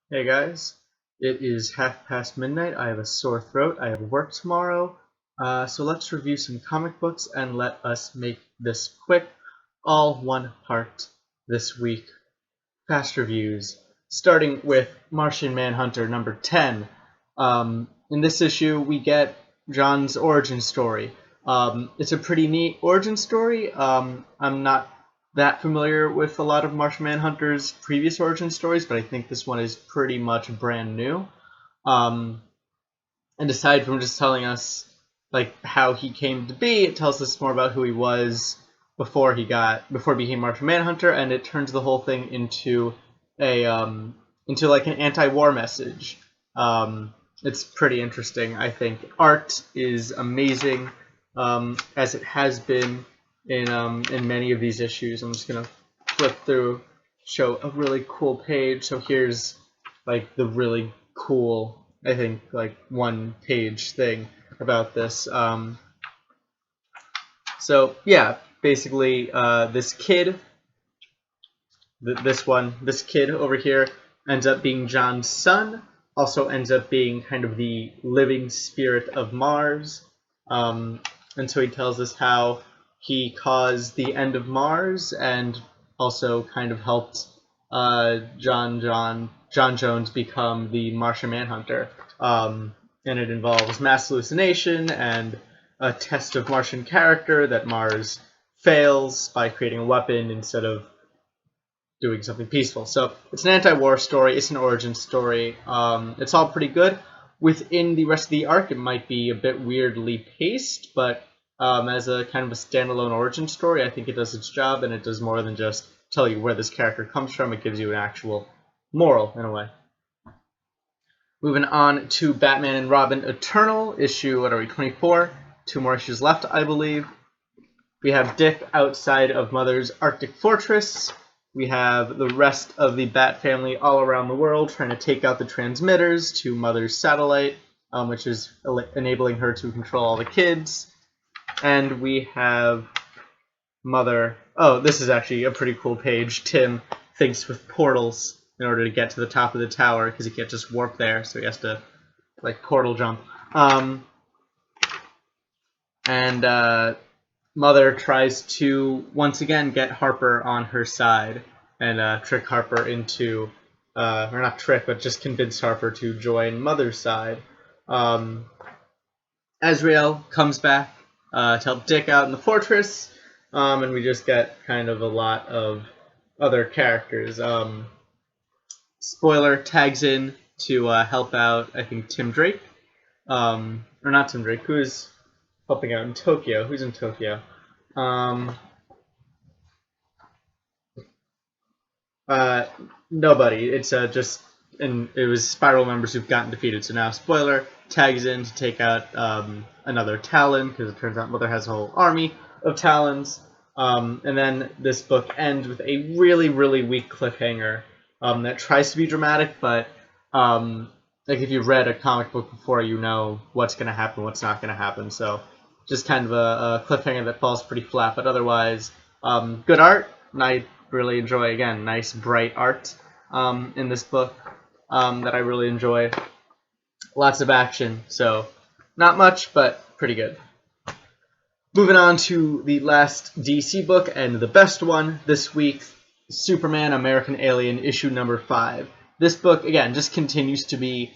Hey guys, it is midnight. I have a sore throat. I have work tomorrow. So let's review some comic books and let us make this quick. All one part this week. Fast reviews. Starting with Martian Manhunter number 10. In this issue, we get John's origin story. It's a pretty neat origin story. I'm not that familiar with a lot of Martian Manhunter's previous origin stories, but I think this one is pretty much brand new. Um, and aside from just telling us like how he came to be, it tells us more about who he was before he became Martian Manhunter, and it turns the whole thing into into like an anti-war message. It's pretty interesting, I think. Art is amazing, as it has been in many of these issues. I'm just gonna flip through, show a really cool page. So here's like the really cool, I think, like one page thing about this. So yeah, basically, this kid, this kid over here, ends up being John's son. Also ends up being kind of the living spirit of Mars. And so he tells us how he caused the end of Mars and also kind of helped John Jones become the Martian Manhunter. And it involves mass hallucination and a test of Martian character that Mars fails by creating a weapon instead of doing something peaceful. So it's an anti-war story. It's an origin story. It's all pretty good. Within the rest of the arc, it might be a bit weirdly paced, but as a kind of a standalone origin story, I think it does its job, and it does more than just tell you where this character comes from. It gives you an actual moral, in a way. Moving on to Batman and Robin Eternal, issue, 24? 2 more issues left, I believe. We have Dick outside of Mother's Arctic Fortress. We have the rest of the Bat family all around the world trying to take out the transmitters to Mother's satellite, which is enabling her to control all the kids. And we have Mother... Oh, this is actually a pretty cool page. Tim thinks with portals in order to get to the top of the tower, because he can't just warp there, so he has to, like, portal jump. Mother tries to once again get Harper on her side and trick Harper into, or not trick, but just convince Harper to join Mother's side. Azrael comes back to help Dick out in the fortress, and we just get kind of a lot of other characters. Spoiler tags in to help out, I think, Tim Drake. Or not Tim Drake, who's helping out in Tokyo. Who's in Tokyo? Nobody. It's just, and it was Spiral members who've gotten defeated. So now, spoiler, tags in to take out another Talon, because it turns out Mother has a whole army of Talons. And then this book ends with a really, really weak cliffhanger that tries to be dramatic, but like if you've read a comic book before, you know what's going to happen, what's not going to happen. So just kind of a cliffhanger that falls pretty flat, but otherwise good art. And I really enjoy, again, nice bright art in this book that I really enjoy. Lots of action, so not much, but pretty good. Moving on to the last DC book and the best one this week, Superman American Alien, issue number 5. This book, again, just continues to be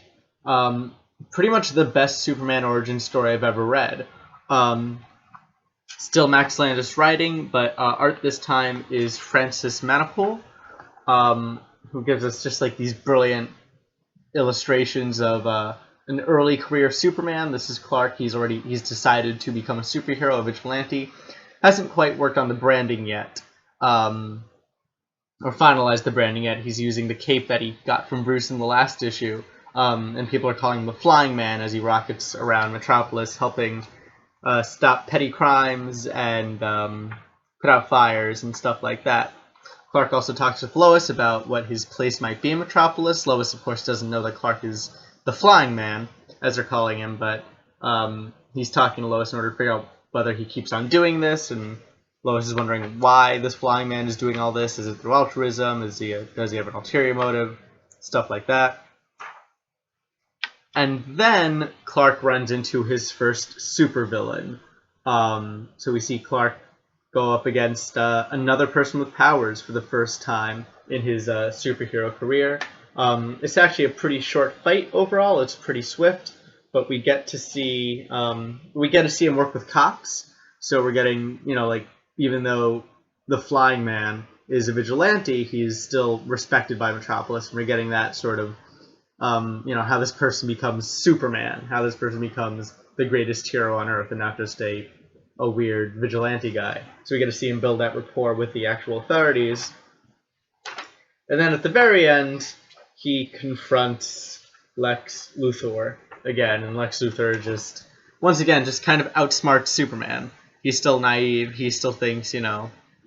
pretty much the best Superman origin story I've ever read. Still Max Landis writing, but art this time is Francis Manapul, who gives us just like these brilliant illustrations of an early career Superman. This is Clark. He's decided to become a superhero, a vigilante. Hasn't quite worked on the branding yet, or finalized the branding yet. He's using the cape that he got from Bruce in the last issue, and people are calling him the Flying Man as he rockets around Metropolis, helping stop petty crimes and put out fires and stuff like that. Clark also talks with Lois about what his place might be in Metropolis. Lois, of course, doesn't know that Clark is the Flying Man, as they're calling him, but he's talking to Lois in order to figure out whether he keeps on doing this, and Lois is wondering why this Flying Man is doing all this. Is it through altruism? Does he have an ulterior motive? stuff like that. And then Clark runs into his first supervillain. So we see Clark go up against another person with powers for the first time in his superhero career. It's actually a pretty short fight overall. It's pretty swift, but we get to see him work with cops. So we're getting, like, even though the Flying Man is a vigilante, he's still respected by Metropolis, and we're getting that sort of how this person becomes Superman, how this person becomes the greatest hero on Earth, and not just a weird vigilante guy. So we get to see him build that rapport with the actual authorities. And then at the very end, he confronts Lex Luthor again, and Lex Luthor just kind of outsmarts Superman. He's still naive. He still thinks,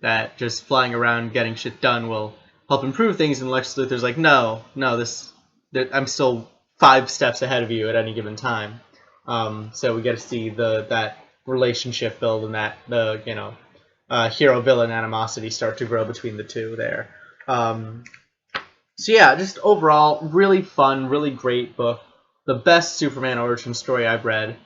that just flying around getting shit done will help improve things, and Lex Luthor's like, no, I'm still 5 steps ahead of you at any given time. So we get to see that relationship build, and that hero-villain animosity start to grow between the two there. So yeah, just overall, really fun, really great book. The best Superman origin story I've read.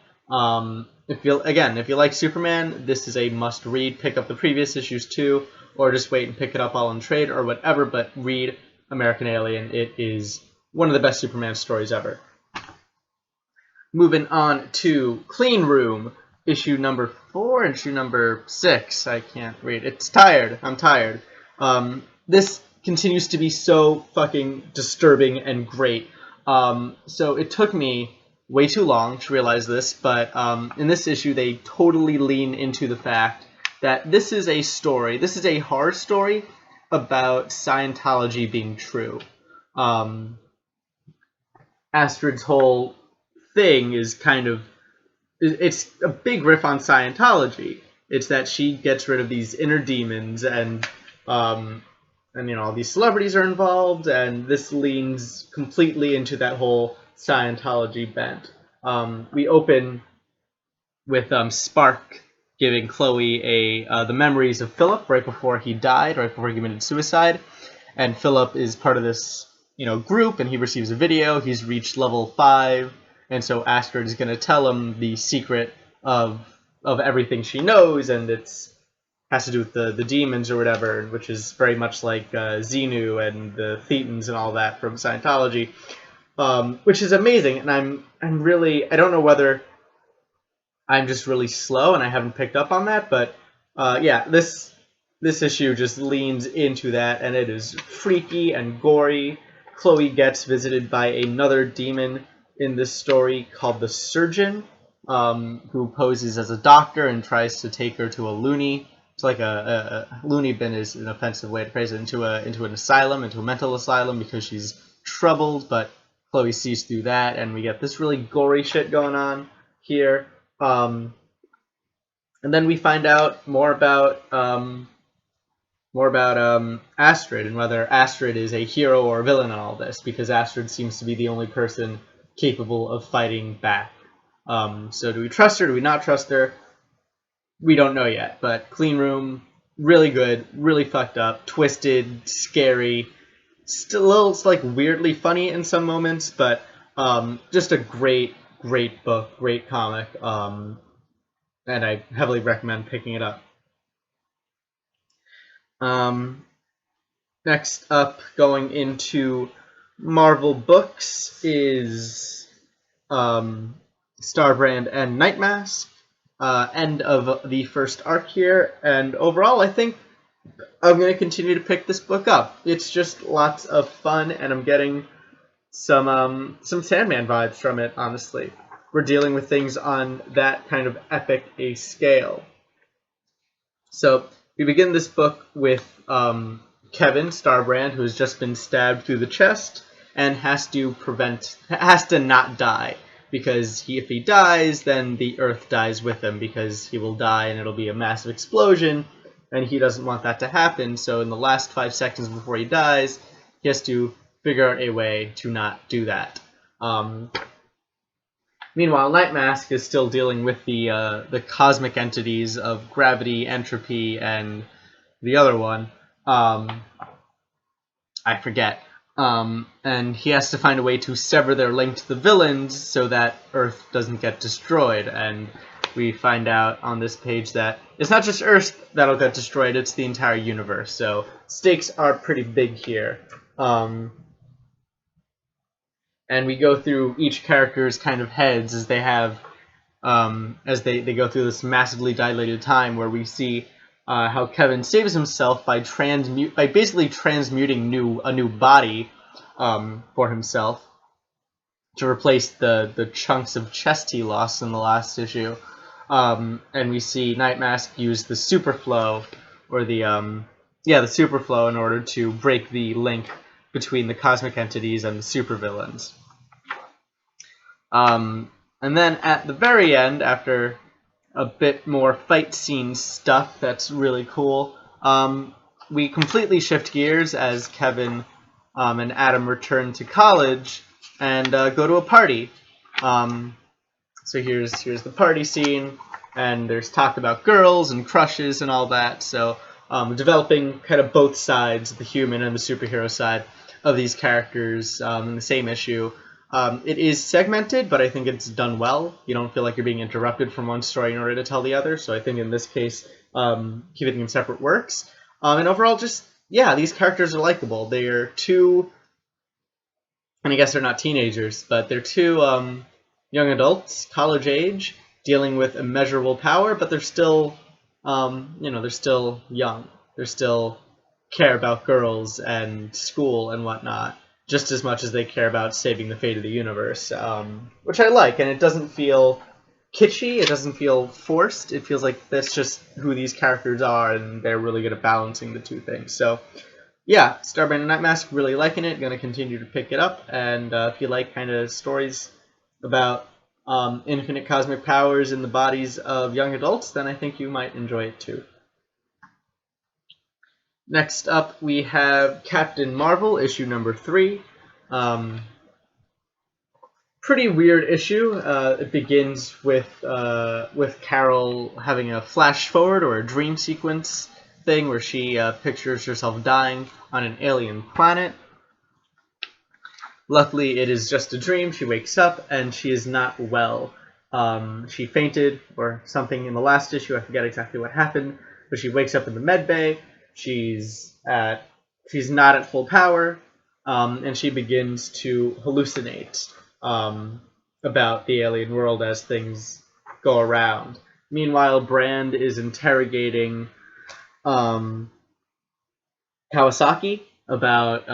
If you like Superman, this is a must-read. Pick up the previous issues too, or just wait and pick it up all in trade or whatever, but read American Alien. It is one of the best Superman stories ever. Moving on to Clean Room, issue number 4, issue number 6. I can't read. It's tired. I'm tired. This continues to be so fucking disturbing and great. So it took me way too long to realize this, but in this issue they totally lean into the fact that this is a horror story about Scientology being true. Astrid's whole thing is it's a big riff on Scientology. It's that she gets rid of these inner demons, and all these celebrities are involved, and this leans completely into that whole Scientology bent. We open with Spark giving Chloe the memories of Philip right before he died, right before he committed suicide, and Philip is part of this group, and he receives a video. He's reached level 5, and so Astrid is going to tell him the secret of everything she knows, and has to do with the demons or whatever, which is very much like Xenu and the Thetans and all that from Scientology, which is amazing. And I'm really, I don't know whether I'm just really slow and I haven't picked up on that, but yeah, this issue just leans into that, and it is freaky and gory. Chloe gets visited by another demon in this story called the Surgeon, who poses as a doctor and tries to take her to a loony. It's like a loony bin is an offensive way to phrase it, into an asylum, into a mental asylum, because she's troubled, but Chloe sees through that, and we get this really gory shit going on here. And then we find out more about Astrid, and whether Astrid is a hero or a villain in all this, because Astrid seems to be the only person capable of fighting back. So do we trust her? Do we not trust her? We don't know yet, but Clean Room, really good, really fucked up, twisted, scary, still a little like weirdly funny in some moments, but just a great book, great comic, and I heavily recommend picking it up. Next up, going into Marvel books, is Starbrand and Nightmask. End of the first arc here, and overall I think I'm going to continue to pick this book up. It's just lots of fun, and I'm getting some Sandman vibes from it, honestly. We're dealing with things on that kind of epic a scale. So we begin this book with Kevin, Starbrand, who has just been stabbed through the chest and has to not die. Because if he dies, then the Earth dies with him, because he will die and it'll be a massive explosion, and he doesn't want that to happen. So in the last 5 seconds before he dies, he has to figure out a way to not do that. Meanwhile, Nightmask is still dealing with the cosmic entities of gravity, entropy, and the other one. I forget. And he has to find a way to sever their link to the villains so that Earth doesn't get destroyed. And we find out on this page that it's not just Earth that'll get destroyed, it's the entire universe. So stakes are pretty big here. And we go through each character's kind of heads as they have, as they go through this massively dilated time where we see how Kevin saves himself by basically transmuting a new body for himself to replace the chunks of chest he lost in the last issue. And we see Nightmask use the superflow, or the superflow, in order to break the link between the cosmic entities and the supervillains. And then at the very end, after a bit more fight scene stuff that's really cool, we completely shift gears as Kevin and Adam return to college and go to a party. So here's the party scene, and there's talk about girls and crushes and all that. So developing kind of both sides, the human and the superhero side of these characters in the same issue. It is segmented, but I think it's done well. You don't feel like you're being interrupted from one story in order to tell the other. So I think in this case, keeping them separate works. And overall, these characters are likable. They are two, and I guess they're not teenagers, but they're two young adults, college age, dealing with immeasurable power, but they're still, they're still young. They still care about girls and school and whatnot, just as much as they care about saving the fate of the universe, which I like. And it doesn't feel kitschy, it doesn't feel forced. It feels like that's just who these characters are, and they're really good at balancing the two things. So yeah, Starbrand and Nightmask, really liking it, going to continue to pick it up. And if you like kind of stories about infinite cosmic powers in the bodies of young adults, then I think you might enjoy it too. Next up, we have Captain Marvel, issue number 3. Pretty weird issue. It begins with Carol having a flash forward or a dream sequence thing where she pictures herself dying on an alien planet. Luckily, it is just a dream. She wakes up and she is not well. She fainted or something in the last issue. I forget exactly what happened, but she wakes up in the med bay. She's not at full power, and she begins to hallucinate about the alien world as things go around. Meanwhile, Brand is interrogating Kawasaki about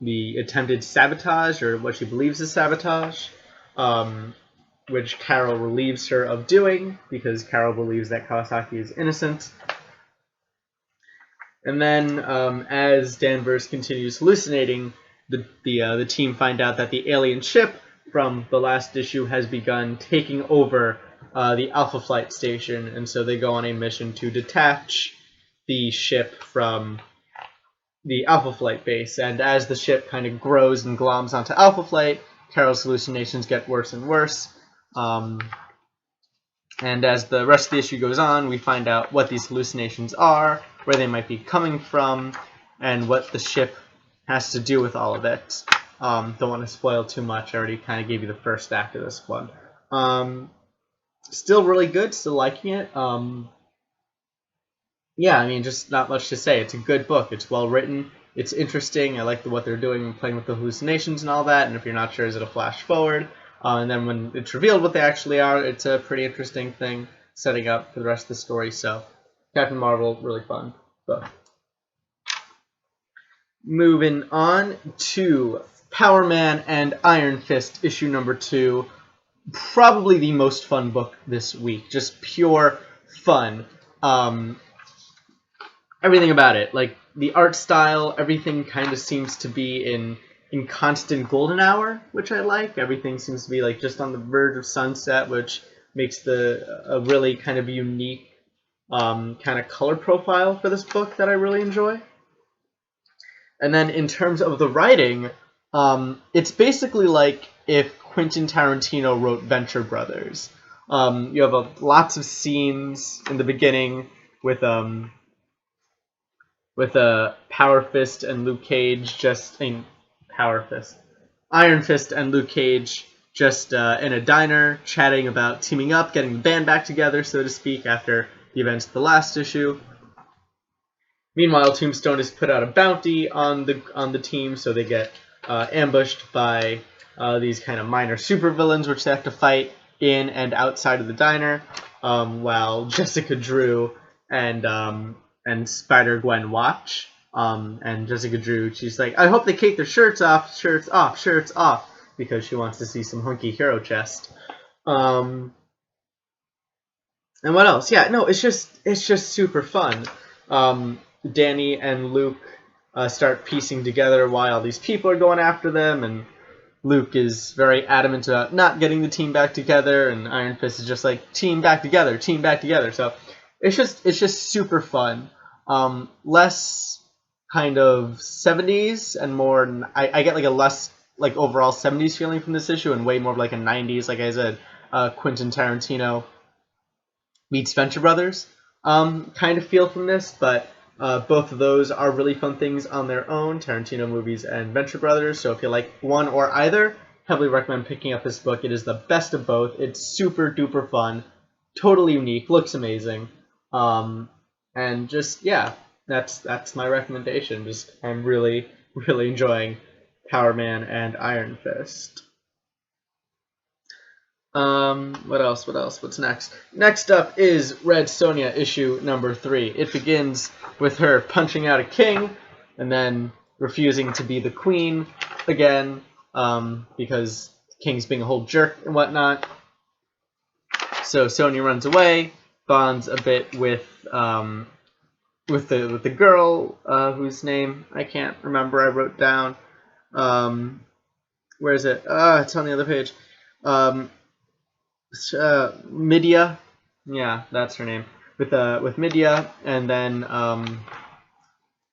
the attempted sabotage, or what she believes is sabotage, which Carol relieves her of doing because Carol believes that Kawasaki is innocent. And then, as Danvers continues hallucinating, the team find out that the alien ship from the last issue has begun taking over the Alpha Flight station, and so they go on a mission to detach the ship from the Alpha Flight base. And as the ship kind of grows and gloms onto Alpha Flight, Carol's hallucinations get worse and worse. And as the rest of the issue goes on, we find out what these hallucinations are, where they might be coming from, and what the ship has to do with all of it. Don't want to spoil too much. I already kind of gave you the first act of this one. Still really good. Still liking it. Yeah, I mean, just not much to say. It's a good book. It's well written. It's interesting. I like what they're doing and playing with the hallucinations and all that. And if you're not sure, is it a flash forward? And then when it's revealed what they actually are, it's a pretty interesting thing setting up for the rest of the story. So Captain Marvel, really fun book. Moving on to Power Man and Iron Fist, issue number 2. Probably the most fun book this week. Just pure fun. Everything about it, like the art style, everything kind of seems to be in constant golden hour, which I like. Everything seems to be like just on the verge of sunset, which makes a really kind of unique kind of color profile for this book that I really enjoy. And then in terms of the writing, it's basically like if Quentin Tarantino wrote Venture Brothers. You have lots of scenes in the beginning with with a Power Fist and Luke Cage Iron Fist and Luke Cage just in a diner chatting about teaming up, getting the band back together, so to speak, after the events of the last issue. Meanwhile, Tombstone has put out a bounty on the team, so they get ambushed by these kind of minor supervillains, which they have to fight in and outside of the diner, while Jessica Drew and Spider-Gwen watch. And Jessica Drew, she's like, I hope they take their shirts off, because she wants to see some hunky hero chest. And what else? Yeah, no, it's just super fun. Danny and Luke start piecing together why all these people are going after them, and Luke is very adamant about not getting the team back together, and Iron Fist is just like, team back together. So it's just super fun. Less kind of 70s and more, I get like a less like overall 70s feeling from this issue and way more of like a 90s, like I said, Quentin Tarantino meets Venture Brothers kind of feel from this, but both of those are really fun things on their own, Tarantino movies and Venture Brothers, so if you like one or either, heavily recommend picking up this book. It is the best of both. It's super duper fun, totally unique, looks amazing, and just, yeah, that's my recommendation. Just, I'm really, really enjoying Power Man and Iron Fist. What else? What's next? Next up is Red Sonja issue number 3. It begins with her punching out a king and then refusing to be the queen again, because King's being a whole jerk and whatnot. So Sonja runs away, bonds a bit with the girl whose name I can't remember. I wrote down. Where is it? It's on the other page. Midia, yeah, that's her name. With Midia, and then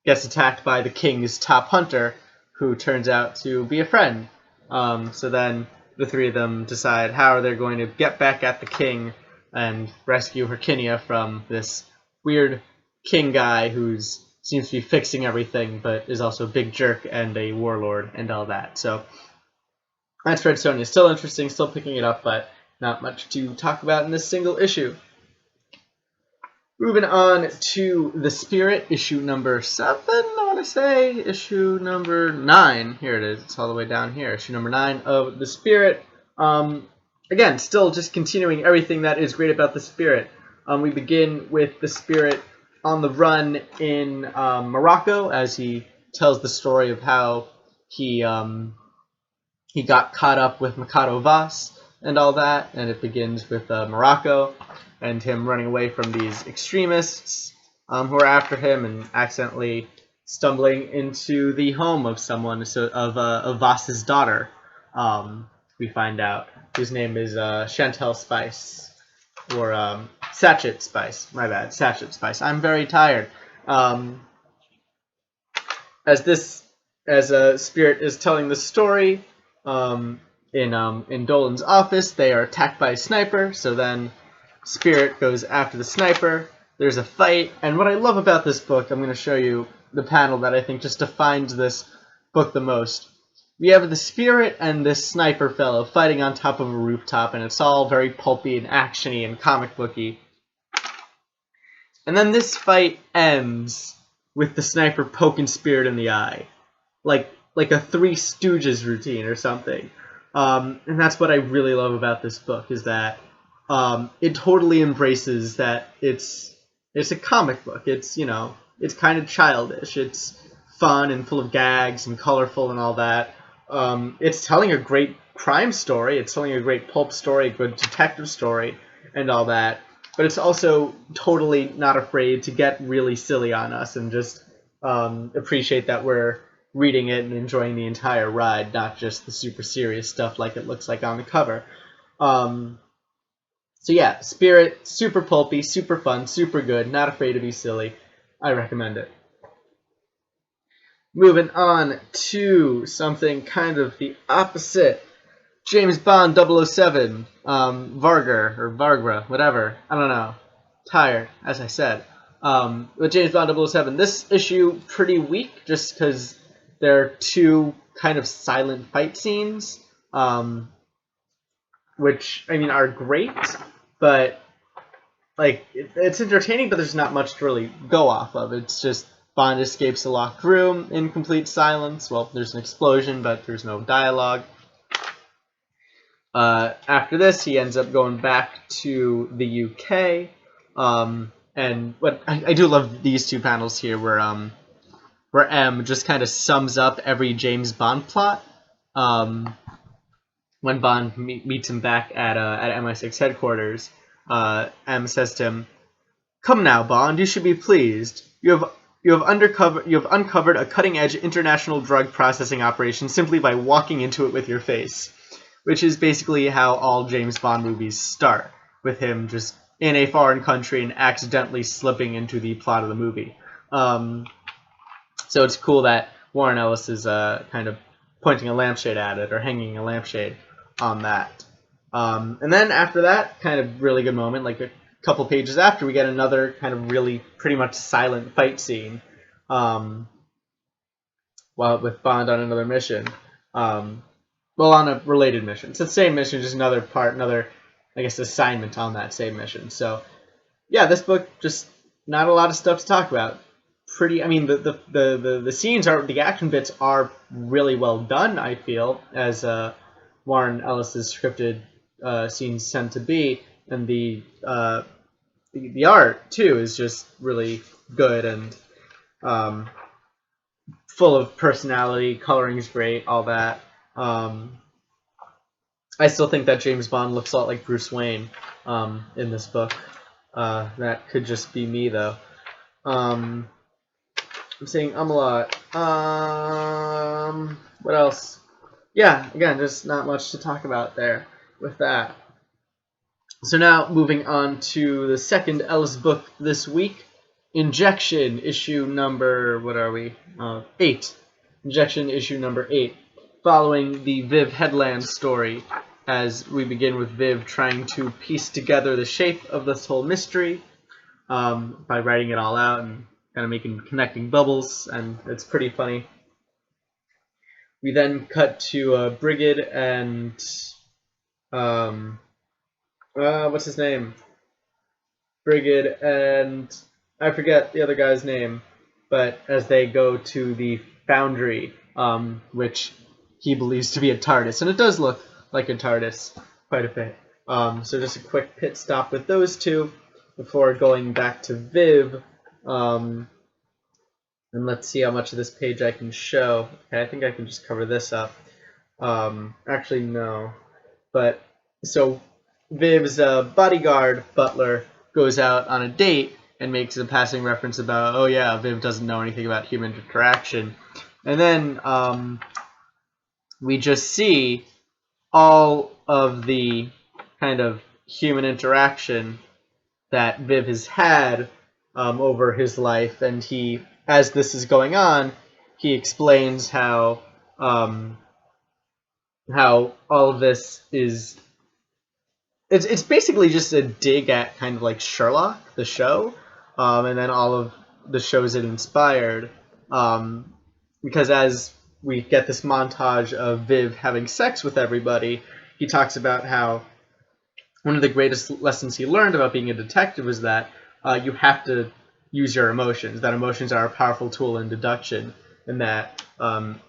gets attacked by the king's top hunter, who turns out to be a friend. So then the three of them decide how they're going to get back at the king and rescue Herkinia from this weird king guy who seems to be fixing everything, but is also a big jerk and a warlord and all that. So that's Red Sonja. Still interesting, still picking it up, but not much to talk about in this single issue. Moving on to The Spirit, issue number 7, I want to say. Issue number 9. Here it is. It's all the way down here. Issue number 9 of The Spirit. Again, still just continuing everything that is great about The Spirit. We begin with The Spirit on the run in Morocco, as he tells the story of how he got caught up with Mikado Vas and all that, and it begins with Morocco and him running away from these extremists who are after him and accidentally stumbling into the home of someone, of Vas's daughter, we find out, whose name is Chantel Spice, or Sachet Spice, my bad, Sachet Spice. I'm very tired. As Spirit is telling the story, in Dolan's office, they are attacked by a sniper, so then Spirit goes after the sniper. There's a fight, and what I love about this book, I'm going to show you the panel that I think just defines this book the most. We have the Spirit and this sniper fellow fighting on top of a rooftop, and it's all very pulpy and actiony and comic booky. And then this fight ends with the sniper poking Spirit in the eye, like a Three Stooges routine or something. And that's what I really love about this book, is that it totally embraces that it's a comic book. It's, it's kind of childish. It's fun and full of gags and colorful and all that. It's telling a great crime story. It's telling a great pulp story, a good detective story, and all that. But it's also totally not afraid to get really silly on us and just appreciate that we're reading it and enjoying the entire ride, not just the super serious stuff like it looks like on the cover. So yeah, Spirit, super pulpy, super fun, super good, not afraid to be silly. I recommend it. Moving on to something kind of the opposite. James Bond 007, Varga, or Vargra, whatever. I don't know. Tired, as I said. with James Bond 007, this issue pretty weak just because there are two kind of silent fight scenes, which, I mean, are great, but like it's entertaining, but there's not much to really go off of. It's just Bond escapes a locked room in complete silence. Well, there's an explosion, but there's no dialogue. After this, he ends up going back to the UK. And what I do love these two panels here, where M just kind of sums up every James Bond plot. When Bond meets him back at MI6 headquarters, M says to him, "Come now, Bond, you should be pleased. You have uncovered a cutting-edge international drug processing operation simply by walking into it with your face," which is basically how all James Bond movies start, with him just in a foreign country and accidentally slipping into the plot of the movie. So it's cool that Warren Ellis is kind of pointing a lampshade at it, or hanging a lampshade on that. And then after that, kind of really good moment, like a couple pages after, we get another kind of really pretty much silent fight scene, while with Bond on another mission. Well, on a related mission. It's the same mission, just another I guess, assignment on that same mission. So, yeah, this book, just not a lot of stuff to talk about. I mean, the scenes the action bits are really well done, I feel, as Warren Ellis's scripted scenes tend to be, and the art too is just really good and full of personality. Coloring's great, all that. I still think that James Bond looks a lot like Bruce Wayne in this book. That could just be me, though. I'm saying a lot. What else? Yeah, again, just not much to talk about there with that. So now, moving on to the second Ellis book this week, Injection, issue number, 8. Injection, issue number 8, following the Viv Headland story, as we begin with Viv trying to piece together the shape of this whole mystery by writing it all out and kind of connecting bubbles, and it's pretty funny. We then cut to Brigid and what's his name? Brigid and I forget the other guy's name, but as they go to the Foundry, which he believes to be a TARDIS, and it does look like a TARDIS quite a bit. So just a quick pit stop with those two before going back to Viv. And let's see how much of this page I can show. Okay, I think I can just cover this up. Actually, no. But, so, Viv's bodyguard, Butler, goes out on a date and makes a passing reference about, oh yeah, Viv doesn't know anything about human interaction. And then we just see all of the kind of human interaction that Viv has had over his life, and he, as this is going on, he explains how all of this is, it's basically just a dig at kind of like Sherlock, the show, and then all of the shows it inspired, because as we get this montage of Viv having sex with everybody, he talks about how one of the greatest lessons he learned about being a detective was that you have to use your emotions, that emotions are a powerful tool in deduction, and that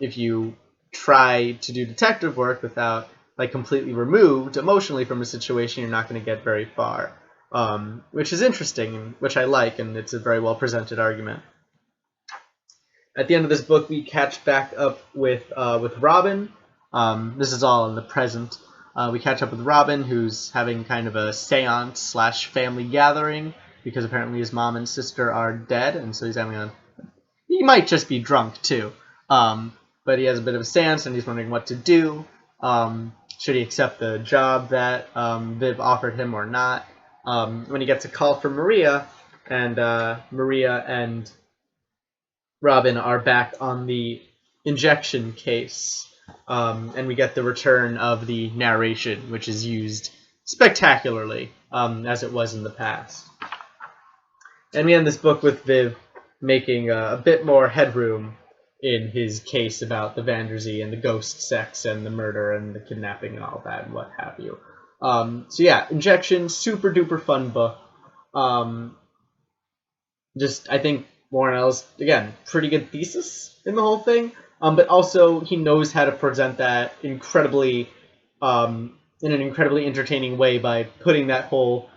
if you try to do detective work without like completely removed emotionally from a situation, you're not going to get very far, which is interesting, and which I like, and it's a very well presented argument. At the end of this book, we catch back up with Robin. This is all in the present. We catch up with Robin, who's having kind of a seance / family gathering, because apparently his mom and sister are dead, and so he's having he might just be drunk too, but he has a bit of a seance, and he's wondering what to do. Should he accept the job that Viv offered him or not? When he gets a call from Maria, and Maria and Robin are back on the injection case, and we get the return of the narration, which is used spectacularly, as it was in the past. And we end this book with Viv making a bit more headroom in his case about the Vandersea and the ghost sex and the murder and the kidnapping and all that and what have you. So yeah, Injection, super duper fun book. Just, I think Mornell's, again, pretty good thesis in the whole thing. But also he knows how to present that incredibly, in an incredibly entertaining way by putting that whole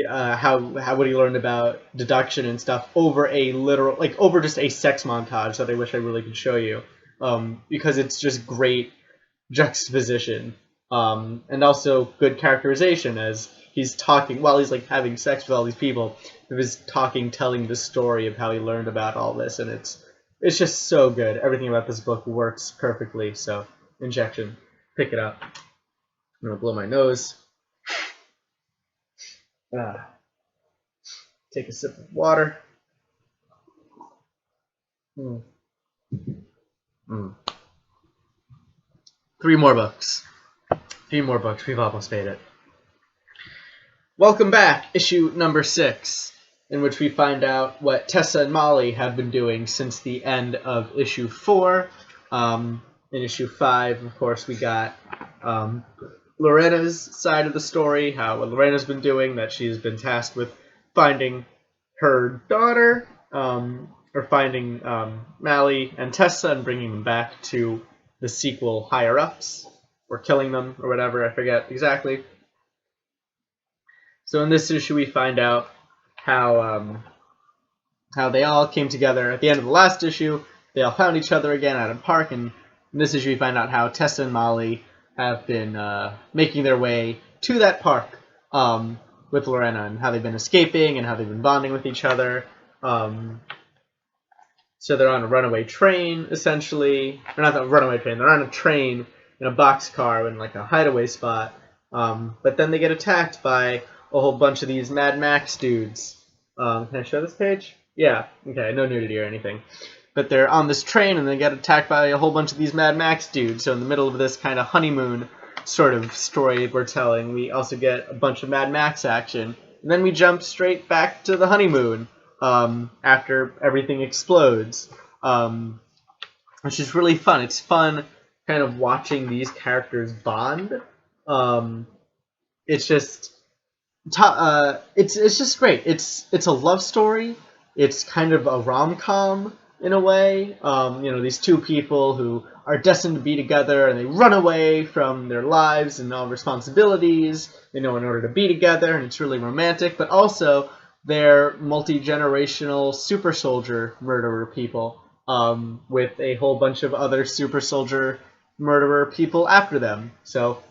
how what he learned about deduction and stuff over a literal, like over just a sex montage that I wish I really could show you, because it's just great juxtaposition, and also good characterization as he's talking while he's like having sex with all these people. He was talking, telling the story of how he learned about all this, and it's just so good. Everything about this book works perfectly. So, Injection, pick it up. I'm gonna blow my nose. Take a sip of water. Three more books. We've almost made it. Welcome back, issue number 6, in which we find out what Tessa and Molly have been doing since the end of issue 4. In issue 5, of course, we got Lorena's side of the story, what Lorena's been doing, that she's been tasked with finding her daughter, or finding Mally and Tessa and bringing them back to the sequel higher-ups, or killing them, or whatever, I forget exactly. So in this issue we find out how they all came together at the end of the last issue. They all found each other again at a park, and in this issue we find out how Tessa and Molly have been making their way to that park with Lorena, and how they've been escaping and how they've been bonding with each other. So they're on a runaway train, essentially. Or not a runaway train, they're on a train in a boxcar in like a hideaway spot. But then they get attacked by a whole bunch of these Mad Max dudes. Can I show this page? Yeah, okay, no nudity or anything. But they're on this train and they get attacked by a whole bunch of these Mad Max dudes. So in the middle of this kind of honeymoon sort of story we're telling, we also get a bunch of Mad Max action. And then we jump straight back to the honeymoon after everything explodes, which is really fun. It's fun kind of watching these characters bond. It's just it's just great. It's a love story. It's kind of a rom-com in a way. These two people who are destined to be together, and they run away from their lives and all responsibilities, in order to be together, and it's really romantic. But also, they're multi-generational super soldier murderer people, with a whole bunch of other super soldier murderer people after them. So,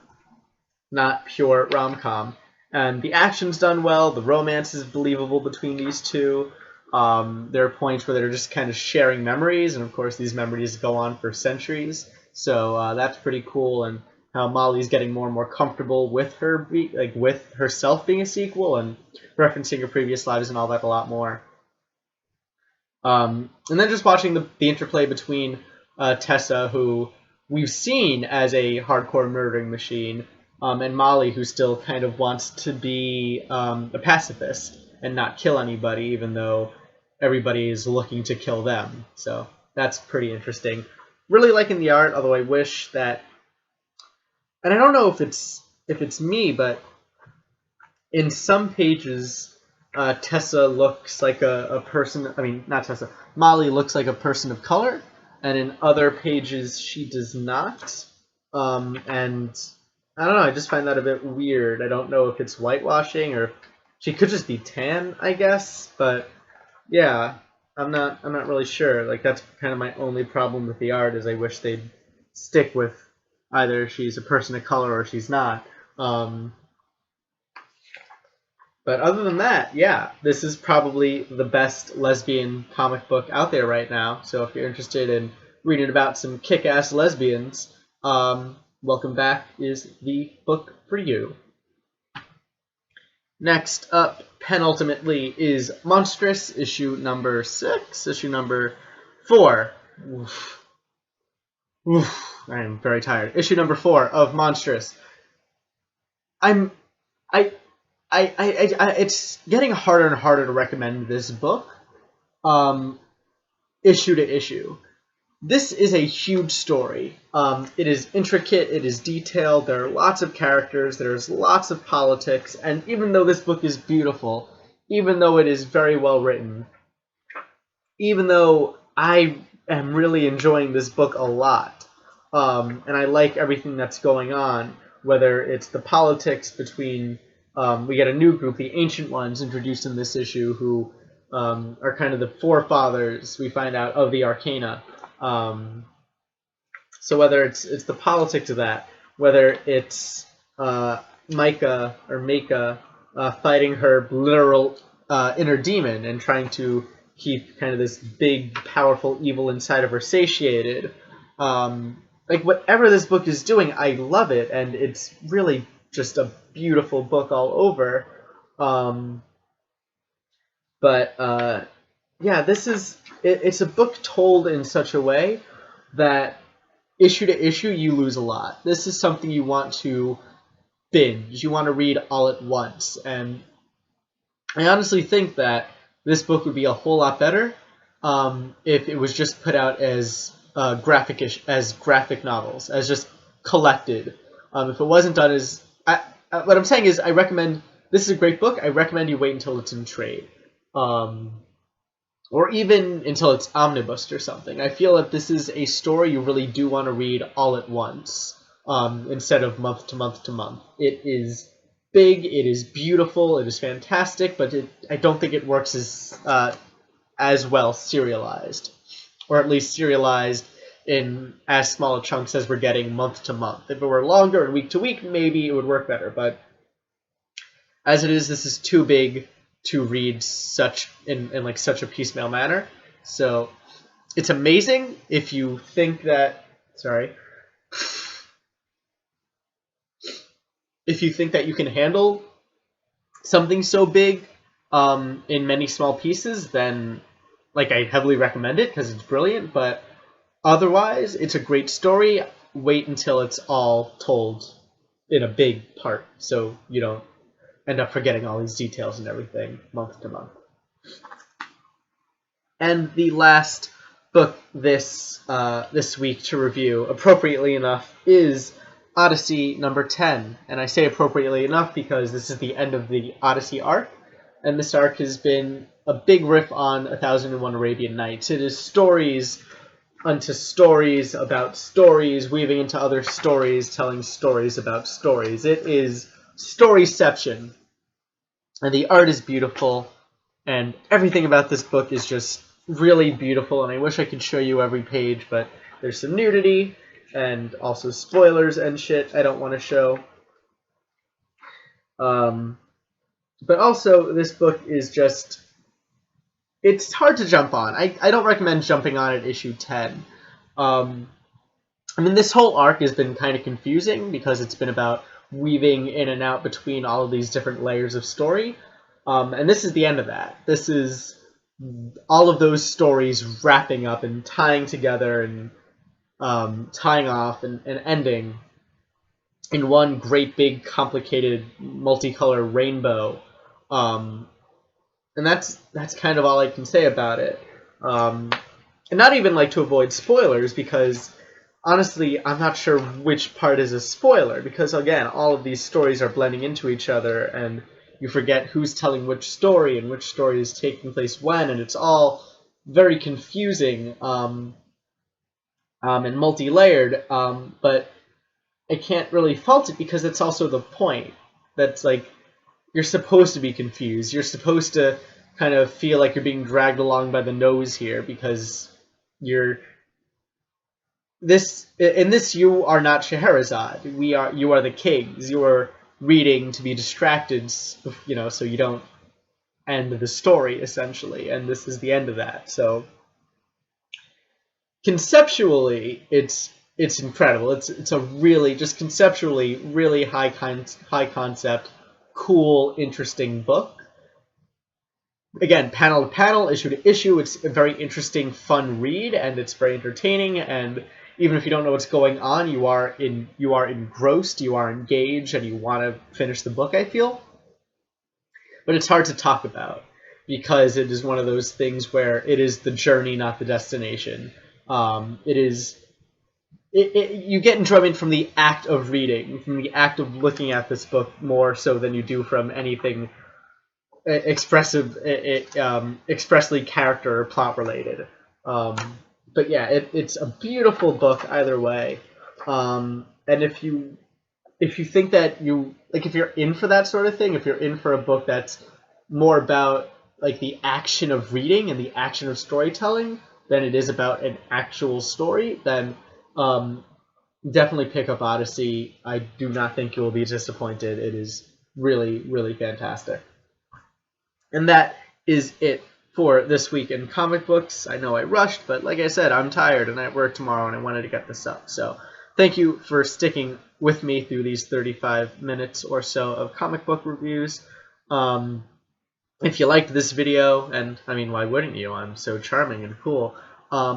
not pure rom-com. And the action's done well, the romance is believable between these two. There are points where they're just kind of sharing memories, and of course these memories go on for centuries. So that's pretty cool, and how Molly's getting more and more comfortable with with herself being a sequel, and referencing her previous lives and all that a lot more. And then just watching the interplay between Tessa, who we've seen as a hardcore murdering machine, and Molly, who still kind of wants to be a pacifist and not kill anybody, even though everybody is looking to kill them. So that's pretty interesting. Really liking the art, although I wish that, and I don't know if it's me, but in some pages, Tessa looks like a person. I mean, not Tessa. Molly looks like a person of color, and in other pages she does not. And I don't know. I just find that a bit weird. I don't know if it's whitewashing or she could just be tan, I guess. But yeah, I'm not really sure. Like, that's kind of my only problem with the art, is I wish they'd stick with either she's a person of color or she's not. But other than that, yeah, this is probably the best lesbian comic book out there right now. So if you're interested in reading about some kick-ass lesbians, Welcome Back is the book for you. Next up, penultimately, is Monstress, issue number 6, issue number 4. I am very tired. Issue number 4 of Monstress. I it's getting harder and harder to recommend this book, issue to issue. This is a huge story. It is intricate, it is detailed, there are lots of characters, there's lots of politics, and even though this book is beautiful, even though it is very well written, even though I am really enjoying this book a lot, and I like everything that's going on, whether it's the politics between, we get a new group, the Ancient Ones, introduced in this issue, who are kind of the forefathers, we find out, of the Arcana. So whether it's the politics of that, whether it's Micah or Maka fighting her literal inner demon and trying to keep kind of this big, powerful evil inside of her satiated. Like, whatever this book is doing, I love it, and it's really just a beautiful book all over. Yeah, it's a book told in such a way that issue to issue you lose a lot. This is something you want to binge. You want to read all at once, and I honestly think that this book would be a whole lot better if it was just put out as graphic novels, as just collected. If it wasn't done as... what I'm saying is, I recommend... This is a great book. I recommend you wait until it's in trade. Or even until it's omnibused or something. I feel that this is a story you really do want to read all at once, instead of month to month to month. It is big, it is beautiful, it is fantastic, but I don't think it works as well serialized. Or at least serialized in as small chunks as we're getting month to month. If it were longer and week to week, maybe it would work better, but as it is, this is too big to read in like such a piecemeal manner. So it's amazing if you think that if you think that you can handle something so big in many small pieces, then like I heavily recommend it because it's brilliant. But otherwise, it's a great story. Wait until it's all told in a big part, so you don't end up forgetting all these details and everything month to month. And the last book this week to review, appropriately enough, is Odyssey number 10. And I say appropriately enough because this is the end of the Odyssey arc, and this arc has been a big riff on 1001 Arabian Nights. It is stories unto stories about stories, weaving into other stories, telling stories about stories. It is Storyception, and the art is beautiful, and everything about this book is just really beautiful, and I wish I could show you every page, but there's some nudity, and also spoilers and shit I don't want to show. But also, this book is just... It's hard to jump on. I don't recommend jumping on at issue 10. I mean, this whole arc has been kind of confusing, because it's been about weaving in and out between all of these different layers of story. And this is the end of that. This is all of those stories wrapping up and tying together and tying off and ending in one great big complicated multicolor rainbow. And that's kind of all I can say about it. And not even like to avoid spoilers, because honestly, I'm not sure which part is a spoiler, because again, all of these stories are blending into each other, and you forget who's telling which story and which story is taking place when, and it's all very confusing and multi-layered, but I can't really fault it, because it's also the point. That's like, you're supposed to be confused. You're supposed to kind of feel like you're being dragged along by the nose here, because in this you are not Scheherazade. You are the kings. You are reading to be distracted, so you don't end the story, essentially, and this is the end of that. So conceptually, it's incredible. It's a really, just conceptually, really high concept, cool, interesting book. Again, panel to panel, issue to issue, it's a very interesting, fun read, and it's very entertaining, and even if you don't know what's going on, you are engrossed, you are engaged, and you want to finish the book, I feel. but it's hard to talk about because it is one of those things where it is the journey, not the destination. You get enjoyment from the act of reading, from the act of looking at this book more so than you do from anything expressly character or plot related. But yeah, it's a beautiful book either way. And if you think that if you're in for that sort of thing, if you're in for a book that's more about like the action of reading and the action of storytelling than it is about an actual story, then definitely pick up Odyssey. I do not think you will be disappointed. It is really, really fantastic. And that is it for this week in comic books. I know I rushed, but like I said, I'm tired and I have work tomorrow and I wanted to get this up. So thank you for sticking with me through these 35 minutes or so of comic book reviews. If you liked this video, and I mean, why wouldn't you? I'm so charming and cool.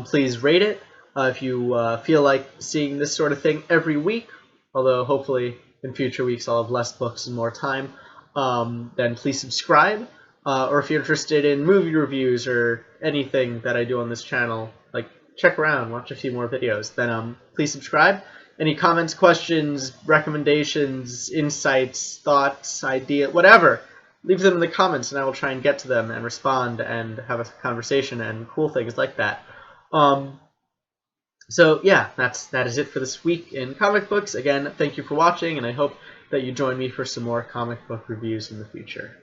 Please rate it. If you feel like seeing this sort of thing every week, although hopefully in future weeks I'll have less books and more time, then please subscribe. Or if you're interested in movie reviews or anything that I do on this channel, like check around, watch a few more videos, then please subscribe. Any comments, questions, recommendations, insights, thoughts, idea, whatever, leave them in the comments and I will try and get to them and respond and have a conversation and cool things like that. So yeah, that is it for this week in comic books. Again, thank you for watching, and I hope that you join me for some more comic book reviews in the future.